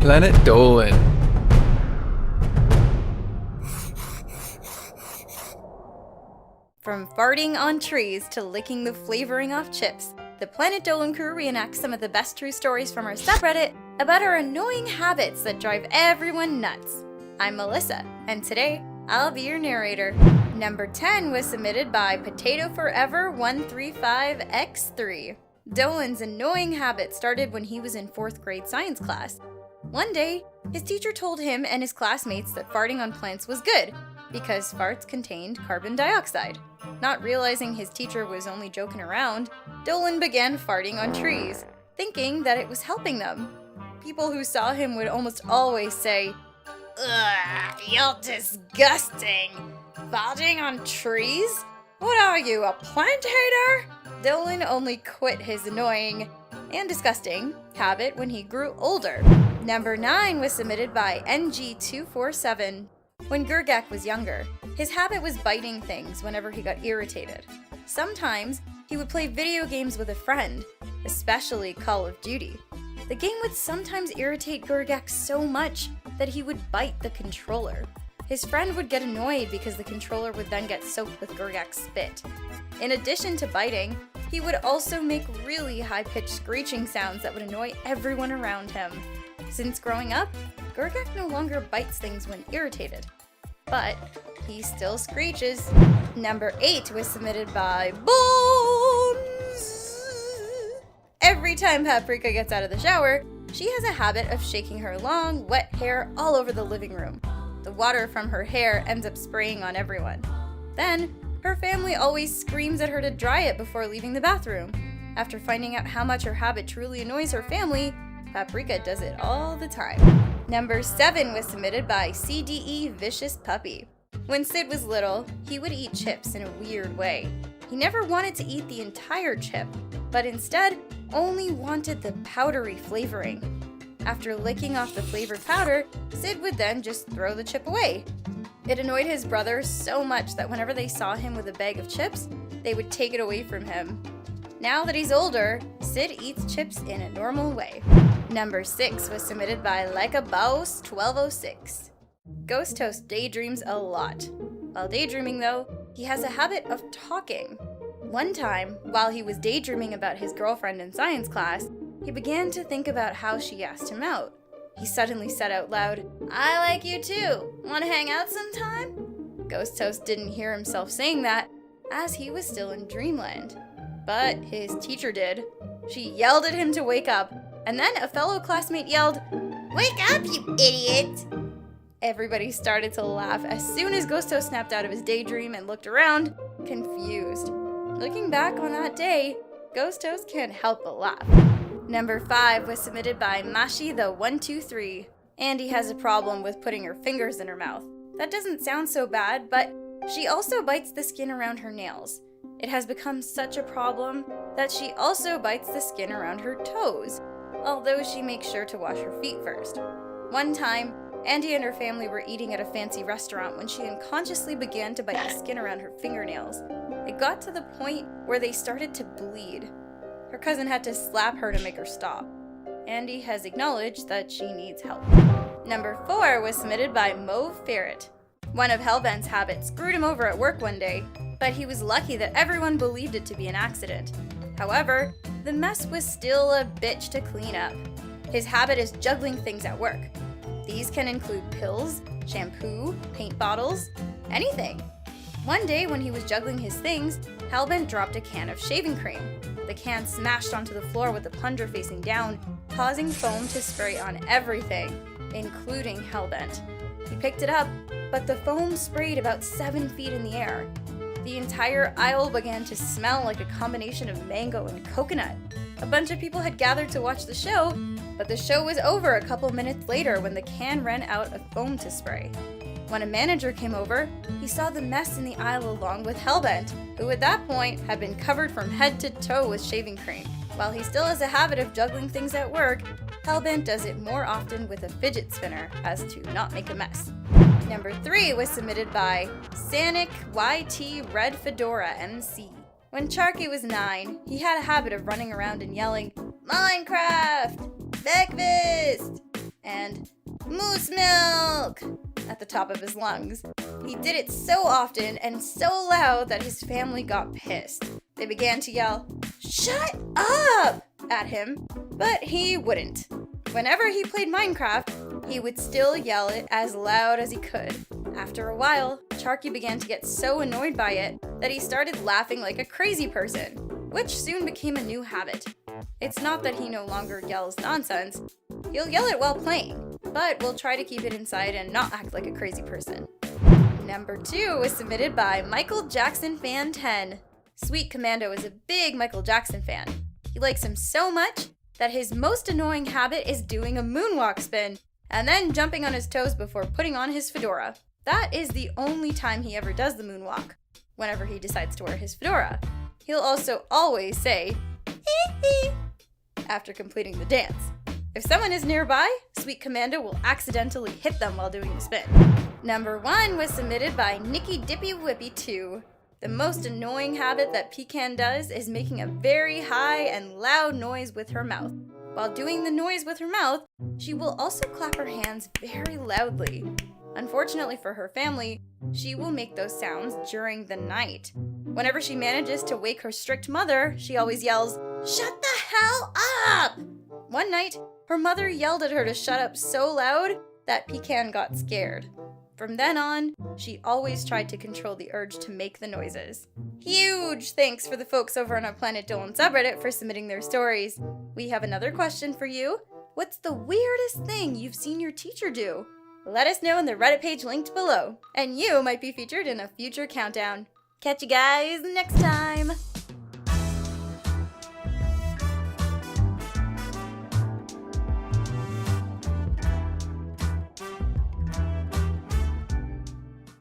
Planet Dolan. From farting on trees to licking the flavoring off chips, the Planet Dolan crew reenacts some of the best true stories from our subreddit about our annoying habits that drive everyone nuts. I'm Melissa, and today I'll be your narrator. Number 10 was submitted by Potato Forever 135X3. Dolan's annoying habit started when he was in 4th grade science class. One day, his teacher told him and his classmates that farting on plants was good, because farts contained carbon dioxide. Not realizing his teacher was only joking around, Dolan began farting on trees, thinking that it was helping them. People who saw him would almost always say, "Ugh, you're disgusting! Farting on trees? What are you, a plant hater?" Dolan only quit his annoying and disgusting habit when he grew older. Number 9 was submitted by NG247. When Gurgak was younger, his habit was biting things whenever he got irritated. Sometimes, he would play video games with a friend, especially Call of Duty. The game would sometimes irritate Gurgak so much that he would bite the controller. His friend would get annoyed because the controller would then get soaked with Gurgak's spit. In addition to biting, he would also make really high-pitched screeching sounds that would annoy everyone around him. Since growing up, Gurgak no longer bites things when irritated, but he still screeches. Number 8 was submitted by Bonzzzzzzzzzzzzz. Every time Paprika gets out of the shower, she has a habit of shaking her long, wet hair all over the living room. The water from her hair ends up spraying on everyone. Then, her family always screams at her to dry it before leaving the bathroom. After finding out how much her habit truly annoys her family, Paprika does it all the time. Number 7 was submitted by CDE Vicious Puppy. When Sid was little, he would eat chips in a weird way. He never wanted to eat the entire chip, but instead only wanted the powdery flavoring. After licking off the flavored powder, Sid would then just throw the chip away. It annoyed his brother so much that whenever they saw him with a bag of chips, they would take it away from him. Now that he's older, Sid eats chips in a normal way. Number 6 was submitted by Like a Boss 1206. Ghost Toast daydreams a lot. While daydreaming though, he has a habit of talking. One time, while he was daydreaming about his girlfriend in science class, he began to think about how she asked him out. He suddenly said out loud, "I like you too. Want to hang out sometime?" Ghost Toast didn't hear himself saying that, as he was still in dreamland. But his teacher did. She yelled at him to wake up, and then a fellow classmate yelled, "Wake up, you idiot!" Everybody started to laugh as soon as Ghost Toast snapped out of his daydream and looked around, confused. Looking back on that day, Ghost Toast can't help but laugh. Number 5 was submitted by Mashi the 123. Andy has a problem with putting her fingers in her mouth. That doesn't sound so bad, but she also bites the skin around her nails. It has become such a problem that she also bites the skin around her toes, although she makes sure to wash her feet first. One time, Andy and her family were eating at a fancy restaurant when she unconsciously began to bite the skin around her fingernails. It got to the point where they started to bleed. Her cousin had to slap her to make her stop. Andy has acknowledged that she needs help. Number 4 was submitted by mauveferret. One of Hellbent's habits screwed him over at work one day, but he was lucky that everyone believed it to be an accident. However, the mess was still a bitch to clean up. His habit is juggling things at work. These can include pills, shampoo, paint bottles, anything. One day when he was juggling his things, Hellbent dropped a can of shaving cream. The can smashed onto the floor with the plunger facing down, causing foam to spray on everything, including Hellbent. He picked it up, but the foam sprayed about 7 feet in the air. The entire aisle began to smell like a combination of mango and coconut. A bunch of people had gathered to watch the show, but the show was over a couple minutes later when the can ran out of foam to spray. When a manager came over, he saw the mess in the aisle along with Hellbent, who at that point had been covered from head to toe with shaving cream. While he still has a habit of juggling things at work, Hellbent does it more often with a fidget spinner as to not make a mess. Number 3 was submitted by Sanic YT Red Fedora MC. When Charky was 9, he had a habit of running around and yelling, "Minecraft! Breakfast!" and breast milk at the top of his lungs. He did it so often and so loud that his family got pissed. They began to yell, "Shut up!" at him, but he wouldn't. Whenever he played Minecraft, he would still yell it as loud as he could. After a while, Charky began to get so annoyed by it that he started laughing like a crazy person, which soon became a new habit. It's not that he no longer yells nonsense. He'll yell it while playing, but we'll try to keep it inside and not act like a crazy person. Number 2 was submitted by Michael Jackson Fan 10. Sweet Commando is a big Michael Jackson fan. He likes him so much that his most annoying habit is doing a moonwalk spin and then jumping on his toes before putting on his fedora. That is the only time he ever does the moonwalk, whenever he decides to wear his fedora. He'll also always say, "Hee hee," after completing the dance. If someone is nearby, Sweet Commando will accidentally hit them while doing the spin. Number 1 was submitted by Nicky Dippy Whippy 2. The most annoying habit that Pecan does is making a very high and loud noise with her mouth. While doing the noise with her mouth, she will also clap her hands very loudly. Unfortunately for her family, she will make those sounds during the night. Whenever she manages to wake her strict mother, she always yells, "Shut the hell up!" One night, her mother yelled at her to shut up so loud that Pecan got scared. From then on, she always tried to control the urge to make the noises. Huge thanks for the folks over on our Planet Dolan subreddit for submitting their stories. We have another question for you. What's the weirdest thing you've seen your teacher do? Let us know in the Reddit page linked below, and you might be featured in a future countdown. Catch you guys next time!